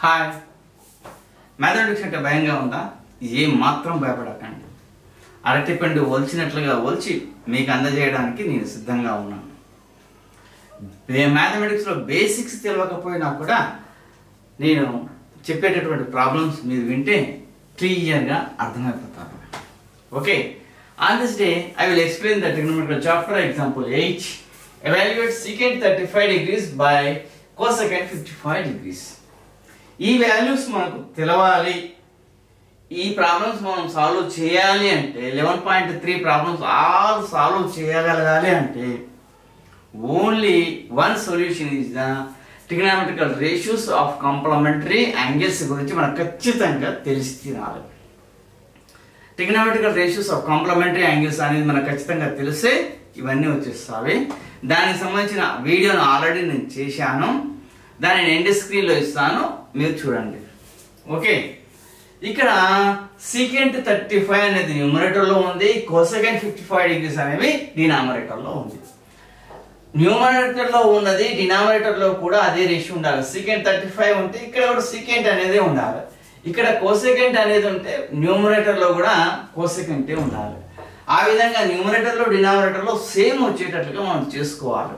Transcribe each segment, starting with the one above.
Hi, mathematics అంటే భయంగా ఉందా? ఏం మాత్రం భయపడకండి. అరటిపండు ఒలిచినట్లుగా ఒలిచి మీకు అందజేయడానికి నేను సిద్ధంగా ఉన్నాను. మ్యాథమెటిక్స్లో బేసిక్స్ తెలియకపోయినా కూడా నేను చెప్పేటటువంటి ప్రాబ్లమ్స్ మీరు వింటే క్లియర్గా అర్థమైపోతారు. Okay, on this day I will explain the trigonometrical chapter. Example 8, evaluate secant 35 degrees by cosecant 55 degrees. ఈ వాల్యూస్ మనకు తెలవాలి, ఈ ప్రాబ్లమ్స్ మనం సాల్వ్ చేయాలి అంటే 11.3 ప్రాబ్లమ్స్ ఆల్ సాల్వ్ చేయగలగాలి అంటే only one solution is the trigonometrical ratios of complementary angles గురించి మనకు ఖచ్చితంగా తెలిసి తీరాలి. Trigonometrical ratios of complementary angles అనేది మనకు ఖచ్చితంగా తెలిసే ఇవన్నీ వచ్చేస్తాయి. దానికి సంబంధించిన వీడియోను ఆల్రెడీ నేను చేశాను, దాన్ని ఎండ్ స్క్రీన్లో ఇస్తాను, మీరు చూడండి. ఓకే, ఇక్కడ సీకెంట్ 35 అనేది న్యూమరేటర్లో ఉంది, కోసెకంట్ 55 డిగ్రీస్ అనేవి డినామినేటర్లో ఉంది. న్యూమరేటర్లో ఉన్నది డినామినేటర్లో కూడా అదే రేషియో ఉండాలి. సీకెంట్ 35 ఉంటే ఇక్కడ కూడా సీకెంట్ అనేది ఉండాలి. ఇక్కడ కోసెకంట్ అనేది ఉంటే న్యూమరేటర్లో కూడా కోసెకంటే ఉండాలి. ఆ విధంగా న్యూమరేటర్లో డినామినేటర్లో సేమ్ వచ్చేటట్లుగా మనం చేసుకోవాలి.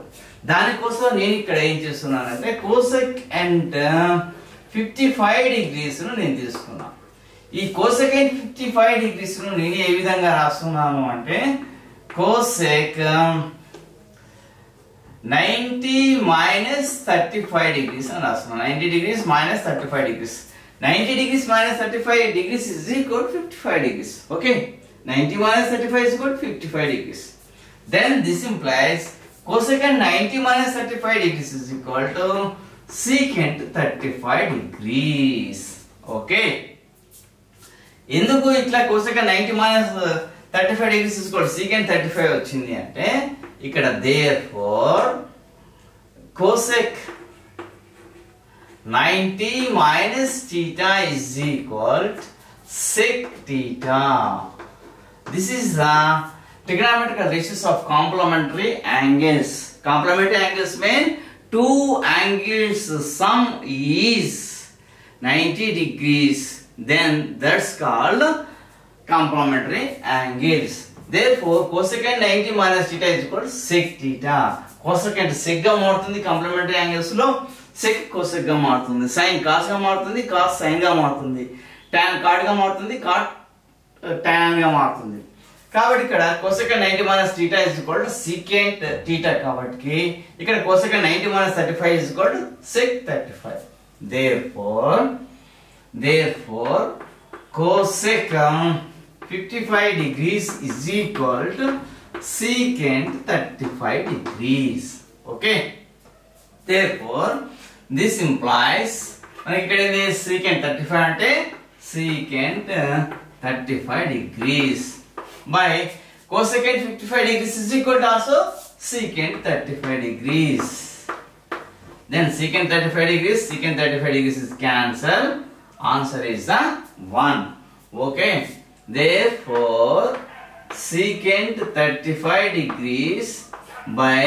దానికోసం నేను ఇక్కడ ఏం చేస్తున్నానంటే కోసెకంట్ 55 డిగ్రీస్ను నేను తీసుకున్నాను. ఈ కోసెకంట్ 55 డిగ్రీస్ను నేను ఏ విధంగా రాస్తున్నాను అంటే కోసెక్ 90 - 35 డిగ్రీస్ అని రాస్తున్నాను. 90 degrees - 35 degrees. 90 degrees - 35 degrees is equal to 55 degrees. Okay, 90 - 35 is equal to 55 degrees. Then this implies cosecant 90 - 35 degrees is equal to secant 35 degrees. Okay, ఎందుకు ఇట్లా cosecant 90 - 35 degrees is equal to secant 35 వచ్చింది అంటే ఇక్కడ therefore cosec 90 - theta is equal to sec theta. This is the trigonometrical ratios of complementary angles. Complementary angles mean two angles sum is 90 degrees. Then that's called complementary angles. Therefore cosecant 90 - theta is equal to sec theta. Cosecant sec గా మారుతుంది complementary angles లో, sec cosec గా మారుతుంది, sin cos గా మారుతుంది, cos sin గా మారుతుంది, tan cot గా మారుతుంది, cot tan గా మారుతుంది. కాబట్టి ఇక్కడ cosecant 90 - theta is equal to secant theta కాబట్టి ఇక్కడ cosecant 90 - 35 is equal to sec 35. Therefore cosec 55 degrees is equal to secant 35 degrees. Okay, therefore this implies మనకి ఇక్కడ ఏంది secant 35 అంటే secant 35 degrees by cosecant 55 degrees is equal to also secant 35 degrees. Then secant 35 degrees is cancelled. Answer is the 1. Okay, therefore secant 35 degrees by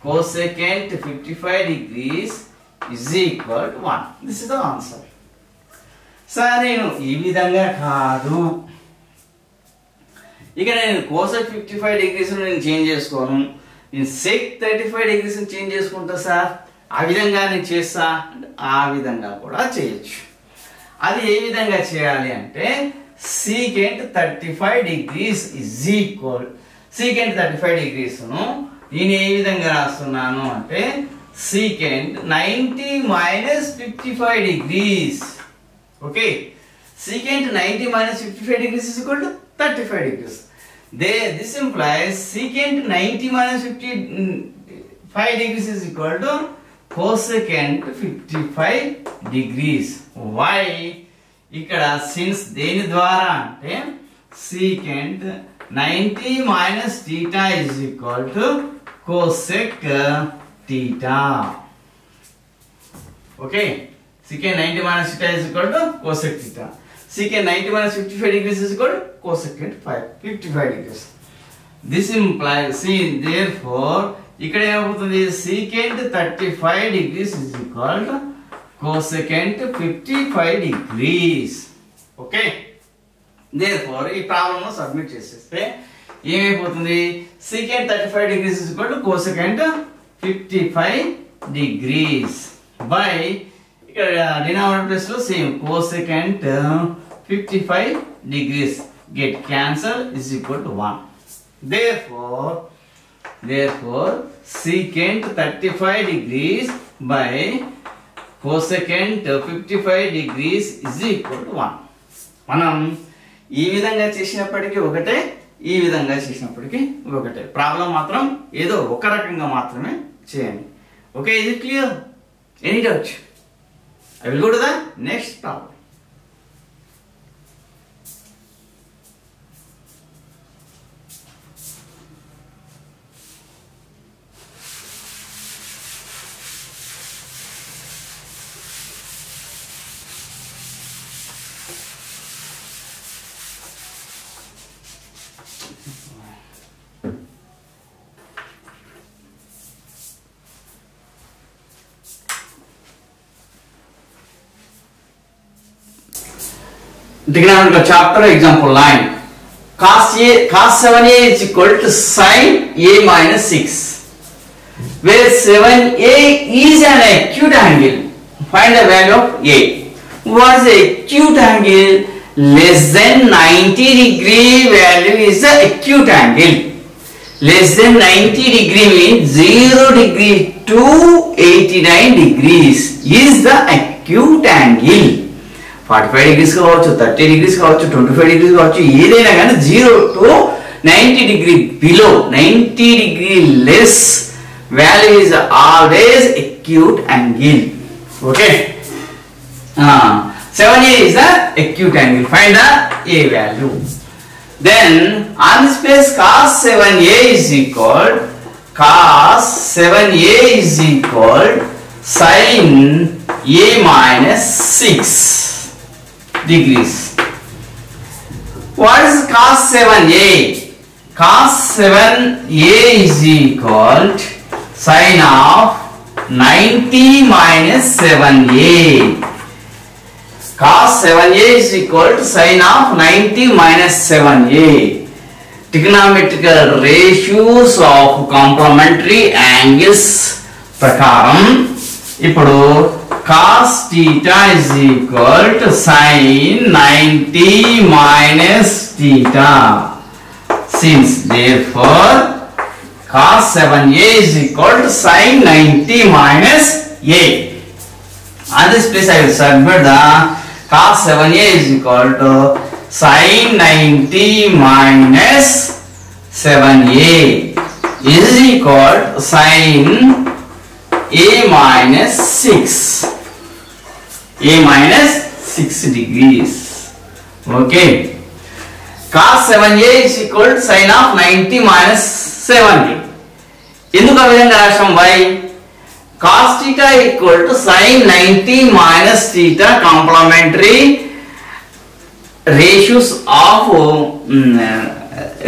cosecant 55 degrees is equal to 1. This is the answer. Sir నేను ఈ విధంగా కాదు, ఇక నేను cosec 55 degrees నేను change చేసుకోను, నేను sec 35 degrees change చేసుకుంటా సార్, ఆ విధంగా నేను చేస్తా అంటే ఆ విధంగా కూడా చేయొచ్చు. అది ఏ విధంగా చేయాలి అంటే secant 35 degrees is equal secant 35 degrees ను నేను ఏ విధంగా రాస్తున్నాను అంటే secant 90 - 55 degrees. Okay, secant 90 - 55 degrees is equal to 35 degrees. This implies secant 90 - 55 degrees is equal to cosecant 55 degrees. Why? ఇక్కడ సిన్స్ దేని ద్వారా అంటే secant 90 - theta is equal to cosec theta. Okay, secant 90 - theta is equal to cosec theta. Secant 90 - 55 degrees is equal to cosecant 55 degrees. This implies, see, therefore ఇక్కడ ఏమవుతుంది secant 35 degrees is equal to cosecant 55 degrees. Okay. Therefore, ఈ problem submit చేసేస్తే ఏమైపోతుంది? secant 35 degrees is equal to cosecant 55 degrees by ఇక్కడ denominator place లో same cosecant 55 degrees get cancel is equal to 1. Therefore secant 35 degrees by cosecant 55 degrees is equal to 1. మనం ఈ విధంగా చేసినప్పటికీ ఒకటే, ఈ విధంగా చేసినప్పటికీ ఒకటే. ప్రాబ్లం మాత్రం ఏదో ఒక రకంగా మాత్రమే చేయండి. ఓకే, ఇది clear? Any doubt? I will go to the next problem. Trigonometrical chapter, example 9. Cos 7a is equal to sin a minus 6, where 7a is an acute angle. Find the value of a. What is the acute angle? Less than 90 degree value is the acute angle. Less than 90 degree means 0 degree to 89 degrees is the acute angle. 45 degrees కావచ్చు, 30 degrees కావచ్చు, 25 degrees కావచ్చు, ఏదైనా కానీ 0 to 90 degree below, 90 degree less value is always acute angle. Okay. 7a is the acute angle. Find the a value. Then on this place cos 7a is equal sin a minus 6 degrees. What is cos 7a? Cos 7a is equal to sin of 90 minus 7a. Cos 7a is equal to sin of 90 minus 7a. Trigonometrical ratios of complementary angles ప్రకారం ఇప్పుడు cos theta is equal to sin 90 minus theta. Since therefore cos 7a is equal to sin 90 minus a. On this place I will submit the cos 7a is equal to sin 90 minus 7a is equal to sin a minus 6 degrees. Okay. Cos 7a is equal to sin of 90 minus 7a. ఎందుకు ఆ విధంగా రాశాం? y cos theta equal to sin 90 minus theta complementary ratios of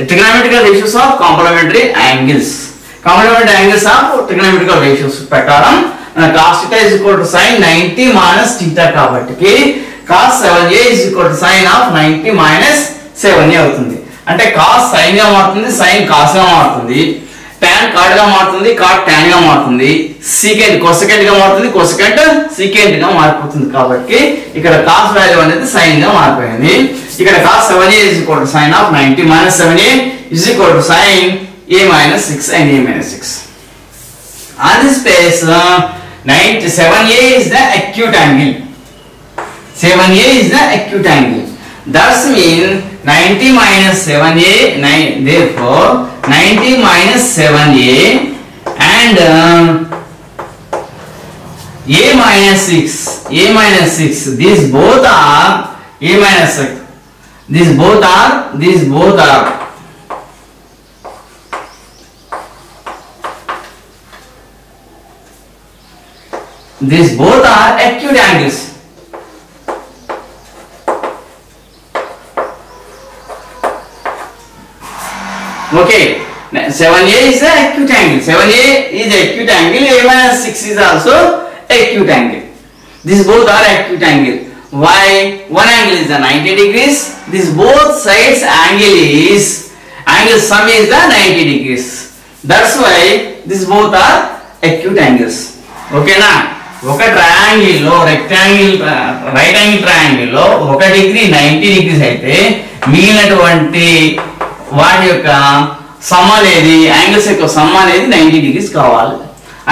trigonometrical ratios of complementary angles. Complementary angles of trigonometrical ratios ప్రకారం cos theta is equal to sin 90 minus theta కాబట్టి cos 7a is equal to sin of 90 minus 7a అవుతుంది. అంటే cos sin గా మారుతుంది, sin cos గా మారుతుంది, tan cot గా మారుతుంది, cot tan గా మారుతుంది, secant cosecant గా మారుతుంది, cosecant secant గా మారిపోతుంది. కాబట్టి ఇక్కడ cos వాల్యూ అనేది sin గా మారిపోయింది. ఇక్కడ cos 7a is equal to sin of 90 minus 7a is equal to sin a minus 6 and a minus 6. On this space 7a is the acute angle. 7a is the acute angle. That means 90 minus 7a, therefore 90 minus 7a and a minus 6, these both are a minus 6, these both are acute angles. Okay, 7a is the acute angle. 7a is acute angle. A minus 6 is also acute angle. These both are acute angle. Why? One angle is the 90 degrees. This both sides angle sum is the 90 degrees. That's why these both are acute angles. Okay na? ఒక triangle లో rectangle right angle triangle లో 1 degree 90 degrees అయితే మిగిలినటువంటి వాటి యొక్క some అనేది angles యొక్క some అనేది 90 డిగ్రీస్ కావాలి.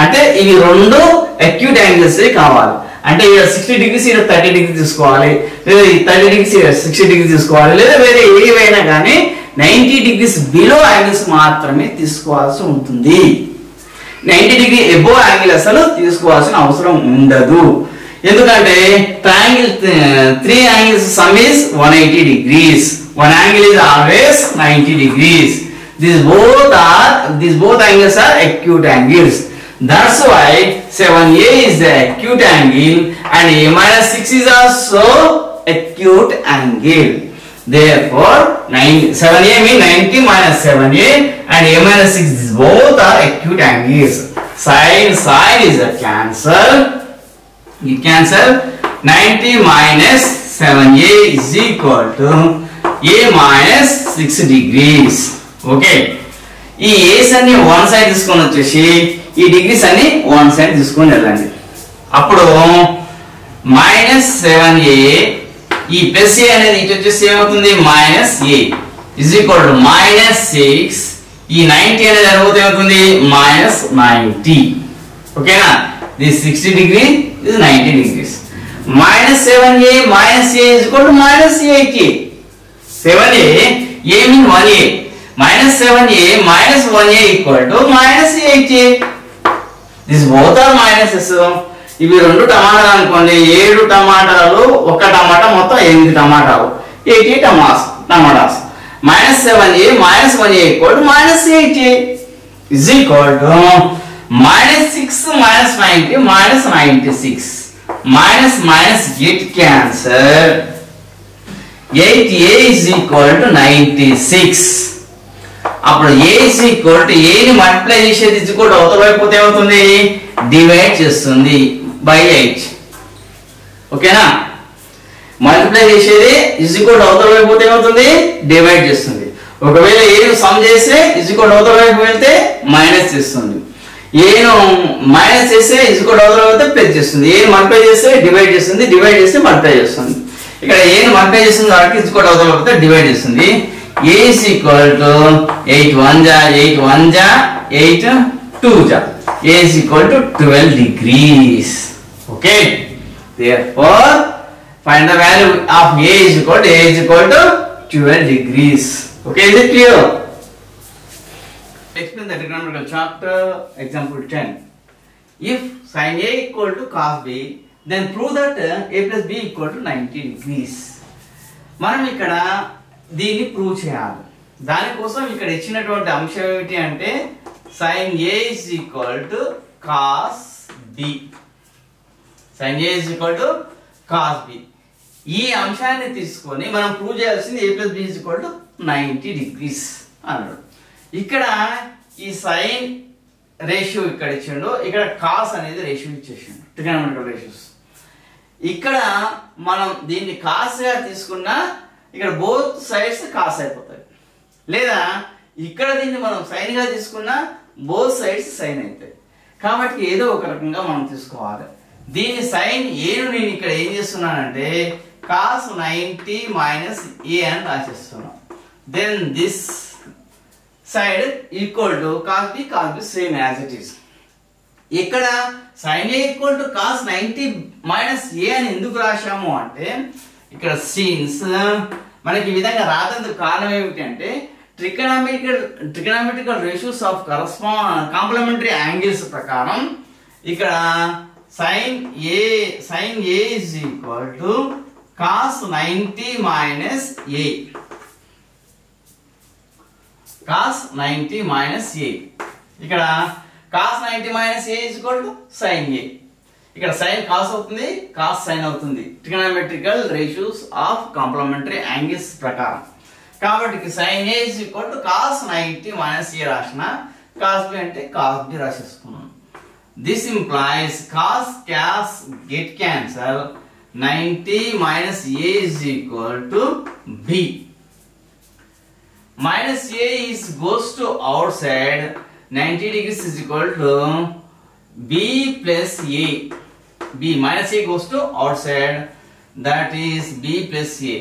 అంటే ఇవి రెండు అక్యూట్ యాంగిల్స్ కావాలి. అంటే ఇక్కడ 60 డిగ్రీస్ ఇక్కడ 30 డిగ్రీ తీసుకోవాలి, లేదా 30 డిగ్రీస్ ఇక్కడ 60 డిగ్రీ తీసుకోవాలి, లేదా వేరే ఏవైనా కానీ 90 డిగ్రీస్ బిలో యాంగిల్స్ మాత్రమే తీసుకోవాల్సి ఉంటుంది. 90 డిగ్రీ ఎబో యాంగిల్ అసలు తీసుకోవాల్సిన అవసరం ఉండదు. ఎందుకంటే triangle 3 angles some is 180 degrees. One angle is always 90 degrees. These both angles are acute angles. That's why 7a is the acute angle and a minus 6 is also acute angle. Therefore 7a means 90 minus 7a and a minus 6, these both are acute angles. Sine is a cancel. You cancel 90 minus 7a is equal to a minus 6 degrees. Okay. ఈ ఏస్ అన్ని one side తీసుకొని వచ్చేసి ఈ degrees అన్ని one side తీసుకొని వెళ్ళండి. అప్పుడు minus 7a ఈ ప్లస్ ఏ అనేది ఇటు వచ్చేసి ఏమవుతుంది minus A is equal to minus 6. ఈ 90 అనేది అనుభూతి ఏమవుతుంది మైనస్ 90. ఓకేనా? This 60 degree this 90 degrees. Minus 7a minus a is equal to minus 8a. 7a a mean 1a minus 7a minus 1a equal to minus 8a. These both are minuses. ఇవి రెండు టమాటాలు అనుకోండి, 7 టమాటాలు ఒక టమాటా మొత్తం 8 టమాటాలు 8 tomatoes. minus 7a minus 1a equal to minus 8a is equal to minus 6 minus 90 minus 96. Minus get cancel. 8a is equal to 96. అప్పుడు a is equal to a ని మల్టిప్లై చేసేది is equal to అవతల వైపు పోతే ఏమవుతుంది divide చేస్తుంది by 8. ఓకేనా? Multiply చేసేది is equal to అవతల వైపు పోతే ఏమవుతుంది డివైడ్ చేస్తుంది. ఒకవేళ a ను సమ్ చేస్తే is equal to అవతల వైపు వెళ్తే మైనస్ చేస్తుంది. a ను మైనస్ చేస్తే is equal to అవతల వైపు వెళ్తే ప్లస్ చేస్తుంది. a ను మల్టిప్లై చేస్తే డివైడ్ చేస్తుంది, డివైడ్ చేస్తే మల్టిప్లై చేస్తుంది. ఇక్కడ a ను మల్టిప్లై చేస్తుంది కాబట్టి is equal to అవతల వైపు డివైడ్ చేస్తుంది. a is equal to 8 1 ja 8 1 ja 8 2 ja. a is equal to 12 degrees. Okay, therefore find the value of a is equal to 12 degrees. Okay, is it clear? Explain the trigonometrical chapter. Example 10. If sin a equal to cos b, then prove that a plus b equal to 90 degrees. మనం ఇక్కడ దీన్ని prove చేయాలి. దానికోసం ఇక్కడ ఇచ్చినటువంటి అంశం ఏమిటి అంటే sin a is equal to cos b. sin a is equal to cos b. ఈ అంశాన్ని తీసుకొని మనం ప్రూవ్ చేయాల్సింది a plus b is equal to 90 degrees అన్నాడు. ఇక్కడ ఈ sin రేషియో ఇక్కడ ఇచ్చిండు, ఇక్కడ cos అనేది రేషియో ఇచ్చేసిండు, ట్రిగోనోమెట్రికల్ రేషియోస్. ఇక్కడ మనం దీన్ని cos గా తీసుకున్నా ఇక్కడ బోత్ సైడ్స్ కాస్ అయిపోతాయి, లేదా ఇక్కడ దీన్ని మనం సైన్ గా తీసుకున్నా బోత్ సైడ్స్ సైన్ అవుతాయి. కాబట్టి ఏదో ఒక రకంగా మనం తీసుకోవాలి. దీని సైన్ ఏను నేను ఇక్కడ ఏం చేస్తున్నానంటే cos 90 మైనస్ ఏ అని రాసేస్తున్నాం. Then this side equal to cos b same as it is. ఇక్కడ sin a equal to cos 90 minus A అని ఎందుకు రాశాము అంటే ఇక్కడ సీన్స్ మనకి ఈ విధంగా రాదందుకు కారణం ఏమిటి అంటే ట్రిగోనోమెట్రికల్ రేషియోస్ ఆఫ్ కాంప్లిమెంటరీ యాంగిల్స్ ప్రకారం ఇక్కడ sin a is equal to cos 90 minus a. cos 90 minus a. ఇక్కడ cos 90 minus a is equal to sin a. ఇక్కడ sin cos అవుతుంది, cos sin అవుతుంది ట్రిగోనోమెట్రికల్ రేషియోస్ ఆఫ్ కాంప్లిమెంటరీ యాంగిల్స్ ప్రకారం. కాబట్టి sin a is equal to cos 90 minus a రాసిన, cos b అంటే cos b రాసేసుకున్నాం. This implies cos get cancel. 90 minus a is equal to b. Minus a is goes to outside. 90 degrees is equal to b plus a. B minus a goes to outside. That is b plus a.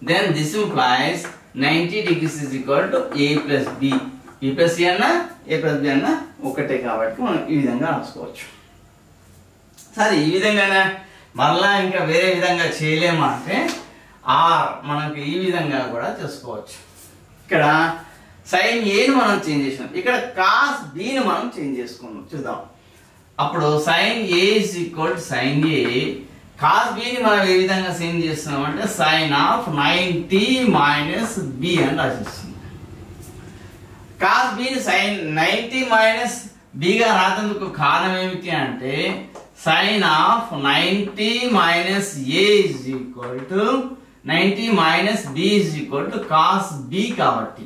Then this implies 90 degrees is equal to a plus b. b plus a అన్న a plus b అన్న ఒకటే కాబట్టి మనం ఈ విధంగా రాసుకోవచ్చు. సరే ఈ విధంగానే మళ్ళా ఇంకా వేరే విధంగా చేయలేము అంటే మనకి ఈ విధంగా కూడా చేసుకోవచ్చు. ఇక్కడ sin a ని మనం చేంజ్ చేసాం, ఇక్కడ cos b ని మనం చేంజ్ చేసుకున్నాం. చూద్దాం. అప్పుడు sin a is equal to sin a, cos b ని మనం ఏ విధంగా చేంజ్ చేస్తున్నాం అంటే sin of 90 minus b అని రాసేస్తున్నాం. cos b ని sin 90 minus b గా రాసేందుకు కారణం ఏమిటి అంటే sin of 90 minus a is equal to 90 minus b is equal to cos b కాబట్టి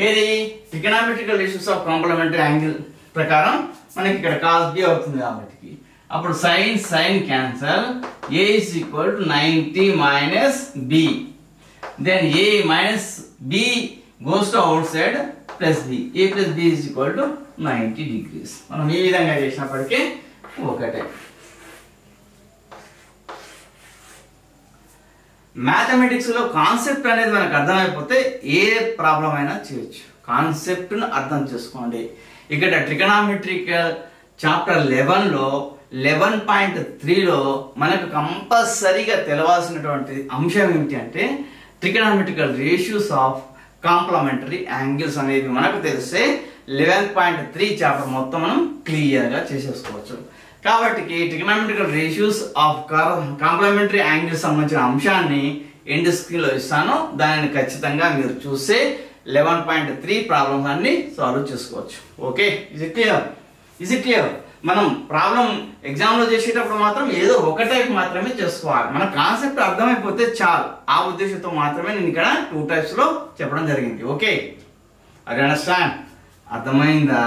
ఇది trigonometrical ratios of complementary angle ప్రకారం మనకి ఇక్కడ cos b అవుతుంది కాబట్టి అప్పుడు sin cancel, a is equal to 90 minus b, then a minus b goes to outside plus b, a plus b is equal to 90 degrees. మనం ఈ విధంగా చేసినప్పటికీ ఒకటే. మ్యాథమెటిక్స్ లో కాన్సెప్ట్ అనేది మనకు అర్థమైపోతే ఏ ప్రాబ్లం అయినా చేయొచ్చు. కాన్సెప్ట్ ను అర్థం చేసుకోండి. ఇక్కడ ట్రిగనామెట్రికల్ చాప్టర్ 11 లో 11.3 లో మనకు కంపల్సరీగా తెలవాల్సినటువంటి అంశం ఏమిటి అంటే ట్రిగనామెట్రికల్ రేషియోస్ ఆఫ్ కాంప్లిమెంటరీ యాంగిల్స్ అనేవి మనకు తెలిస్తే 11.3 చాప్టర్ మొత్తం మనం క్లియర్ గా చేసేసుకోవచ్చు. కాబట్టి ట్రిగనామెట్రికల్ రేషియోస్ ఆఫ్ కాంప్లిమెంటరీ యాంగిల్స్ సంబంధించిన అంశాన్ని ఎండ్ స్క్రీన్ లో ఇస్తాను. దానిని ఖచ్చితంగా మీరు చూస్తే 11.3 ప్రాబ్లమ్స్ అన్ని సాల్వ్ చేసుకోవచ్చు. Okay, is it clear? మనం ప్రాబ్లం ఎగ్జామ్ లో చేసేటప్పుడు మాత్రం ఏదో ఒక టైప్ మాత్రమే చేసుకోవాలి. మన కాన్సెప్ట్ అర్థమైపోతే చాలు. ఆ ఉద్దేశంతో మాత్రమే నేను ఇక్కడ 2 టైప్స్ లో చెప్పడం జరిగింది. Okay, I understand? అర్థమైందా?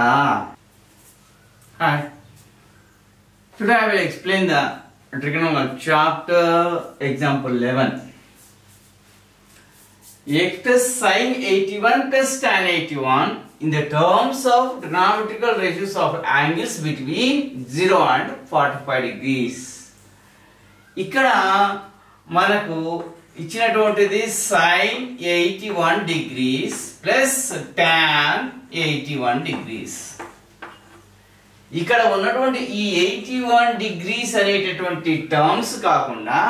Today I will explain the trigonometry chapter example 11. X plus sin 81 plus tan 81 in the terms of trigonometrical ratios of angles between 0 and 45 degrees. ఇక్కడ మనకు ఇచ్చినటువంటిది sin 81 degrees plus tan 81 degrees. ఇక్కడ ఉన్నటువంటి ఈ 81 degrees అనేటటువంటి terms కాకుండా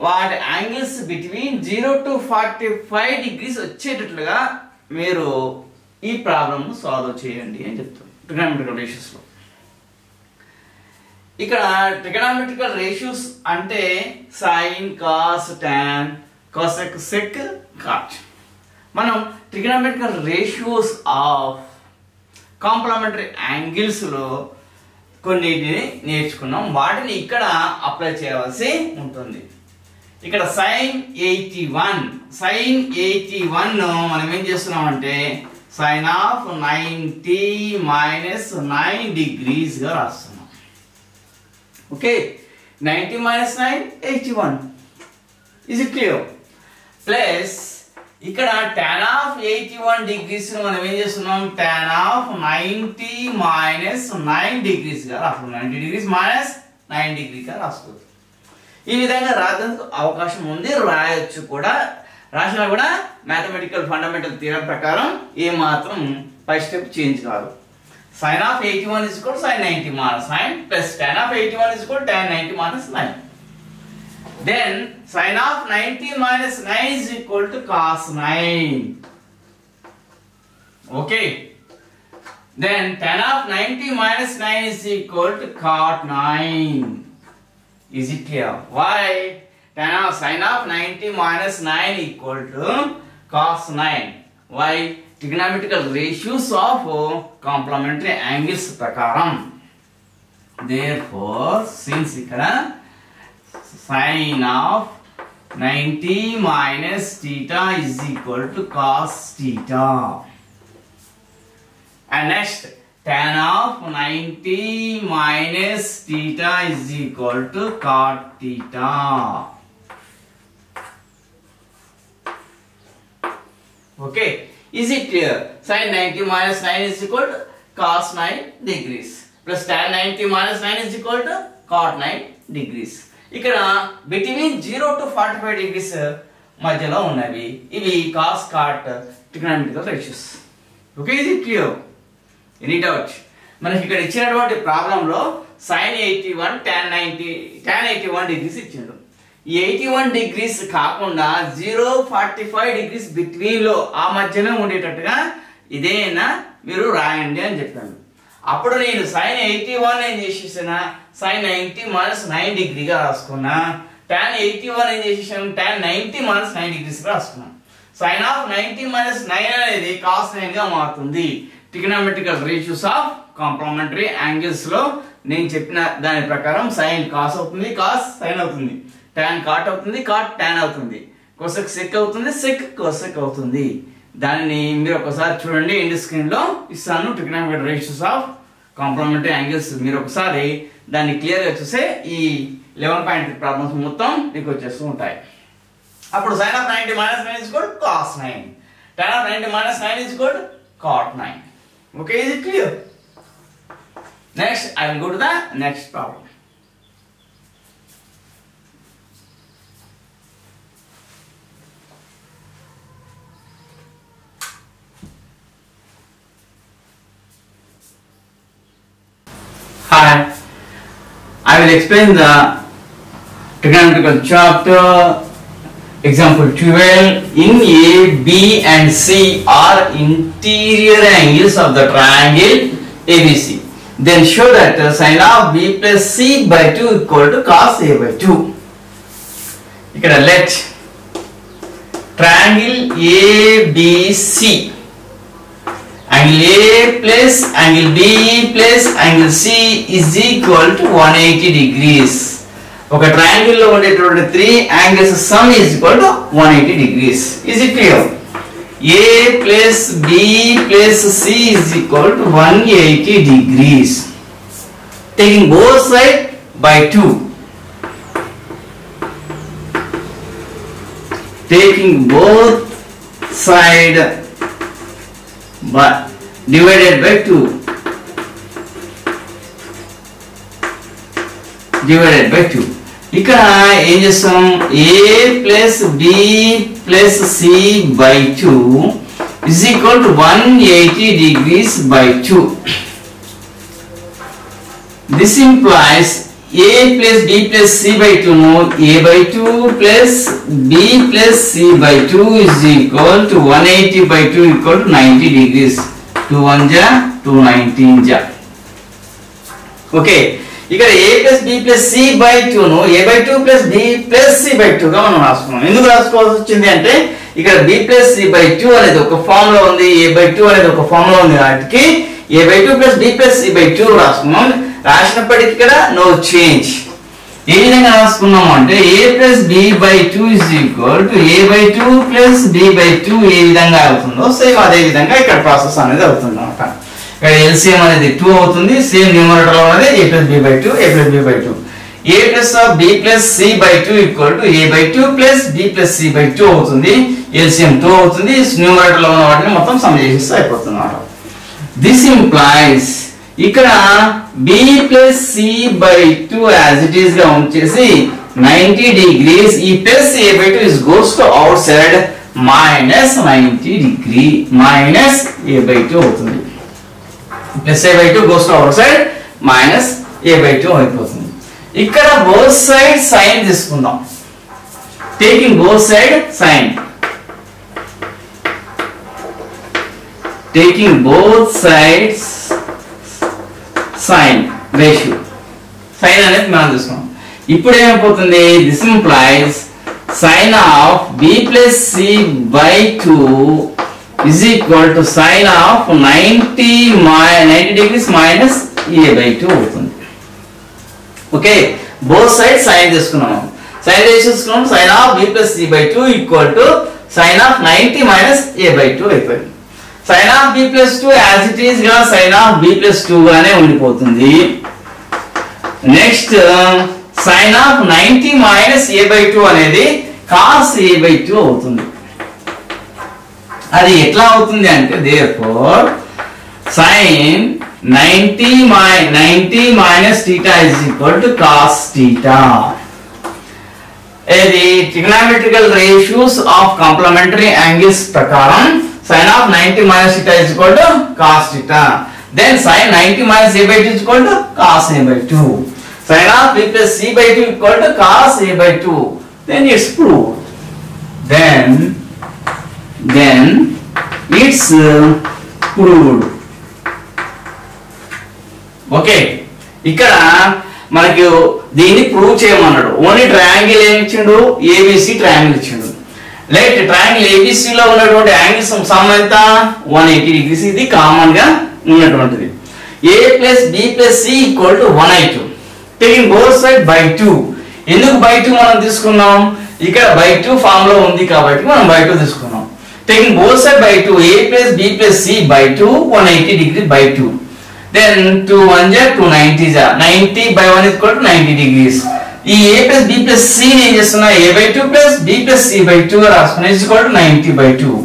వాటి angles between 0 to 45 degrees వచ్చేటట్లుగా మీరు ఈ ప్రాబ్లమ్ సాల్వ్ చేయండి అని చెప్తాం ట్రిగనామెట్రికల్ రేషియోస్ లో. ఇక్కడ ట్రిగనామెట్రికల్ రేషియోస్ అంటే sin, cos, tan, cosec, sec, cot. మనం ట్రిగనామెట్రికల్ రేషియోస్ ఆఫ్ కాంప్లిమెంటరీ యాంగిల్స్ లో కొన్నిటిని నేర్చుకున్నాం. వాటిని ఇక్కడ అప్లై చేయవలసి ఉంటుంది. ఇక్కడ sin 81 మనం ఏం చేస్తున్నాం అంటే sin of 90 minus 9 degrees గా రాస్తున్నాం. Okay, 90 minus 9 81. Is it clear? Plus ఇక్కడ tan of 81 degrees మనం ఏం చేస్తున్నాం tan of 90 minus 9 degrees గా రాస్తున్నాం. 90 degrees minus 9 degree గా రాస్తున్నాం. ఈ విధంగా రాసేందుకు అవకాశం ఉంది, రాయొచ్చు కూడా. రాసినా కూడా మ్యాథమెటికల్ ఫండమెంటల్ థియరం ప్రకారం ఏ మాత్రం పై స్టెప్ చేంజ్ కాదు. sin of 81 is equal to sin 90 minus 9 plus tan of 81 is equal to tan 90 minus 9. Then sin of 90 minus 9 is equal to cos 9. Okay. Then tan of 90 minus 9 is equal to cot 9. Is it clear? Why? Sin of 90 minus 9 equal to cos 9. Why? Trigonometrical ratios of complementary angles prakaram. Therefore, since ikkada sin of 90 minus theta is equal to cos theta. And next, tan of 90 minus theta is equal to cot theta. Okay, is it clear? Sin 90 minus 9 is equal to cos 9 degrees plus tan 90 minus 9 is equal to cot 9 degrees. ఇక్కడ between 0 to 45 degrees మధ్యలో ఉన్నవి ఇవి cos cot trigonometrical ratios. Okay, is it clear? Any doubt? మనకి ఇక్కడ ఇచ్చినటువంటి ప్రాబ్లంలో sin 81 tan 81 degrees ఇచ్చాడు. ఈ 81 degrees కాకుండా 0-45 degrees బిట్వీన్ లో ఆ మధ్యలో ఉండేటట్టుగా ఇదేనా మీరు రాయండి అని చెప్పాను. అప్పుడు నేను sin 81 ఏం చేసేసాను, sin 90 minus 9 డిగ్రీగా రాసుకున్నా. tan 81 ఏం చేసేసాను, tan 90 minus 9 degrees గా రాసుకున్నాను. sin of 90 minus 9 అనేది cos 9 గా మారుతుంది. ట్రిగనోమెట్రికల్ రేషియోస్ ఆఫ్ కాంప్లిమెంటరీ యాంగిల్స్ లో నేను చెప్పిన దాని ప్రకారం sin cos అవుతుంది, cos sin అవుతుంది, tan cot అవుతుంది, cot tan అవుతుంది, cosec sec అవుతుంది, sec cosec అవుతుంది. దానిని మీరు ఒకసారి చూడండి, ఎండ్ స్క్రీన్ లో ఇస్తాను. ట్రిగనోమెట్రికల్ రేషియోస్ ఆఫ్ కాంప్లిమెంటరీ యాంగిల్స్ మీరు ఒకసారి దాన్ని క్లియర్ గా చూస్తే ఈ 11.3 ప్రాబ్లమ్స్ మొత్తం మీకు వచ్చేస్తూ ఉంటాయి. అప్పుడు sin of 90 minus 9 is equal to cos 9, tan of 90 minus 9 is equal to cot 9. Okay, is it clear? Next, I will go to the next problem. Hi, I will explain the trigonometrical chapter. Example 12. In A, B and C are interior angles of the triangle ABC. Then show that sin of B plus C by 2 equal to cos A by 2. Here let triangle ABC, angle A plus angle B plus angle C is equal to 180 degrees. ఒక triangle లో ఉండేటువంటి 3 angles some is equal to 180 degrees. Is it clear? A plus B plus C is equal to 180 degrees. Taking both sides by 2. Taking both side by divided by 2. Divided by 2. ఇక్కడ ఏం చేస్తాం, A plus B plus C by 2 is equal to 180 degrees by 2. This implies A plus B plus C by 2, no, A by 2 plus B plus C by 2 is equal to 180 by 2 equal to 90 degrees. 2 1 ja 2 19 ja. Okay, ఇక్కడ A plus B plus C by 2 ను A by 2 plus B plus C by 2 గా మనం రాసుకున్నాం. ఎందుకు రాసుకోవాల్సి వచ్చింది అంటే ఇక్కడ B plus C by 2 అనేది ఒక ఫామ్ లో ఉంది, A by 2 అనేది ఒక ఫామ్ లో ఉంది, కాబట్టి A by 2 plus B plus C by 2 రాసుకున్నాం. రాసినప్పటికీ ఇక్కడ నో చేంజ్. ఏ విధంగా రాసుకున్నాము అంటే A plus B by 2 is equal to A by 2 plus B by 2 ఏ విధంగా అవుతుందో సేమ్ అదే విధంగా ఇక్కడ ప్రాసెస్ అనేది అవుతుంది అన్నమాట. ఇక్కడ LCM అనేది 2 అవుతుంది, సేమ్ న్యూమరేటర్ లో ఉన్నది A plus B by 2, A plus B by 2. A plus of B plus C by 2 equal to A by 2 plus B plus C by 2 అవుతుంది. LCM 2 అవుతుంది, న్యూమరేటర్ లో ఉన్న వాటిని మొత్తం సమ్ చేసేస్తే అయిపోతుంది అన్నమాట. దిస్ ఇంప్లైస్ ఇక్కడ B plus C by 2 as it is గా ఉంచేసి 90 degrees, ఈ plus A by 2 is goes to outside minus 90 degree minus A by 2 అవుతుంది. plus A by 2 goes to outside minus A by 2 అయిపోతుంది. ఇక్కడ both sides sin తీసుకుందాం. Taking both sides sin. Taking both sides sin ratio. Sin అనేది మనం తీసుకున్నాం. ఇప్పుడు ఏమైపోతుంది, this implies sin of B plus C by 2 is equal to sin of 90 degrees minus A by 2 అవుతుంది. Okay, both side sin తీసుకున్నాం. sin తీసుకున్నాం, sin of B plus C by 2 equal to sin of 90 minus A by 2 అయిపోయింది. sin of b plus 2 as it is గా sin of b plus 2 గానే ఉండిపోతుంది. Next sin of 90 minus a by 2 అనేది cos a by 2 అవుతుంది. అది ఎట్లా అవుతుంది అంటే therefore sin 90 minus theta is equal to cos theta. ఇది trigonometrical ratios of complementary angles ప్రకారం sin of 90 minus theta is equal to cos theta. Then sin 90 minus a by 2 is equal to cos a by 2. Sin of b plus c by 2 equal to cos a by 2. Then it's proved. Then it's proved. Okay, ఇక్కడ మనకి దీన్ని prove చేయమన్నాడు. Only triangle ఏమి ఇచ్చిండు, ABC triangle ఇచ్చిండు. Light triangle ABC లో ఉన్నటువంటి angles some ఎంత 180 డిగ్రీస్. ఇది కామన్ గా ఉన్నటువంటిది. a plus b plus c equal to 180 taking both side by 2. ఎందుకు బై 2 మనం తీసుకున్నాం, ఇక్కడ బై 2 ఫామ్ లో ఉంది కాబట్టి మనం బై 2 తీసుకున్నాం. Taking both side by 2 a plus b plus c by 2 180 degree by 2. Then 2 1 ja 2 90 ja 90 by 1 is equal to 90 degrees. ఈ a plus b plus c ని ఏం చేస్తున్నా, a by 2 plus b plus c by 2 గా రాసుకున్నా is equal to 90 by 2.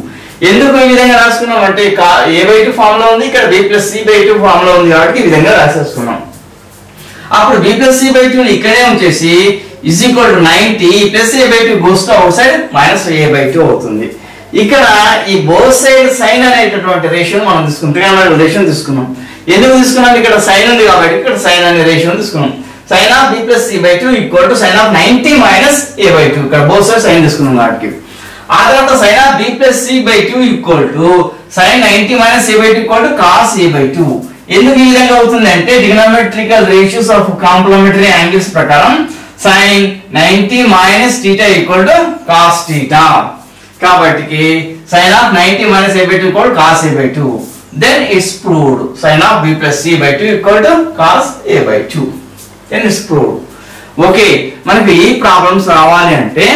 ఎందుకు ఈ విధంగా రాసుకున్నాం అంటే a by 2 ఫామ్ లో ఉంది, ఇక్కడ b plus c by 2 form లో ఉంది కాబట్టి ఈ విధంగా రాసేసుకున్నాం. అప్పుడు b plus c by 2 ని ఇక్కడే ఉంచేసి is equal to 90 plus a by 2 goes to outside minus a by 2 అవుతుంది. ఇక్కడ ఈ both side sin అనేటటువంటి రేషియో మనం తీసుకుంటాం, రేషియో తీసుకున్నాం. ఎందుకు తీసుకున్నాం, ఇక్కడ sin ఉంది కాబట్టి ఇక్కడ sin అనే రేషియో తీసుకున్నాం. sin of b plus c by 2 equal to sin of 90 minus a by 2. ఇక్కడ both sides sin తీసుకున్నాం కాబట్టి ఆ తర్వాత sin of b plus c by 2 equal to sin 90 minus a by 2 equal to cos a by 2. ఎందుకు ఈ విధంగా అవుతుంది అంటే trigonometrical ratios of complementary angles ప్రకారం sin 90 minus theta equal to cos theta. కాబట్టి sin of 90 minus a by 2 equal to cos a by 2. Then it's proved sin of b plus c by 2 equal to cos a by 2. Then it's proved. Okay, మనకి ఈ problems రావాలి అంటే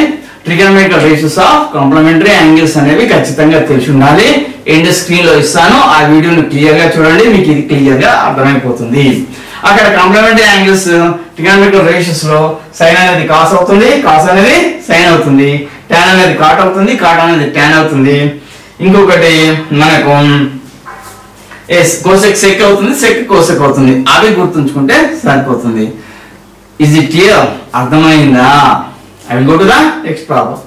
trigonometrical ratios of complementary angles అనేవి ఖచ్చితంగా తెలిసి ఉండాలి. End screen లో ఇస్తాను, ఆ వీడియోని క్లియర్ గా చూడండి, మీకు ఇది క్లియర్ గా అర్థమైపోతుంది. అక్కడ కాంప్లిమెంటరీ యాంగిల్స్ trigonometrical ratios లో sin అనేది cos అవుతుంది, cos అనేది sin అవుతుంది, tan అనేది cot అవుతుంది, cot అనేది tan అవుతుంది. ఇంకొకటి మనకు cosec sec అవుతుంది, sec cosec అవుతుంది. అవి గుర్తుంచుకుంటే సరిపోతుంది. Is it clear? అర్థమైందా? I will go to the next problem.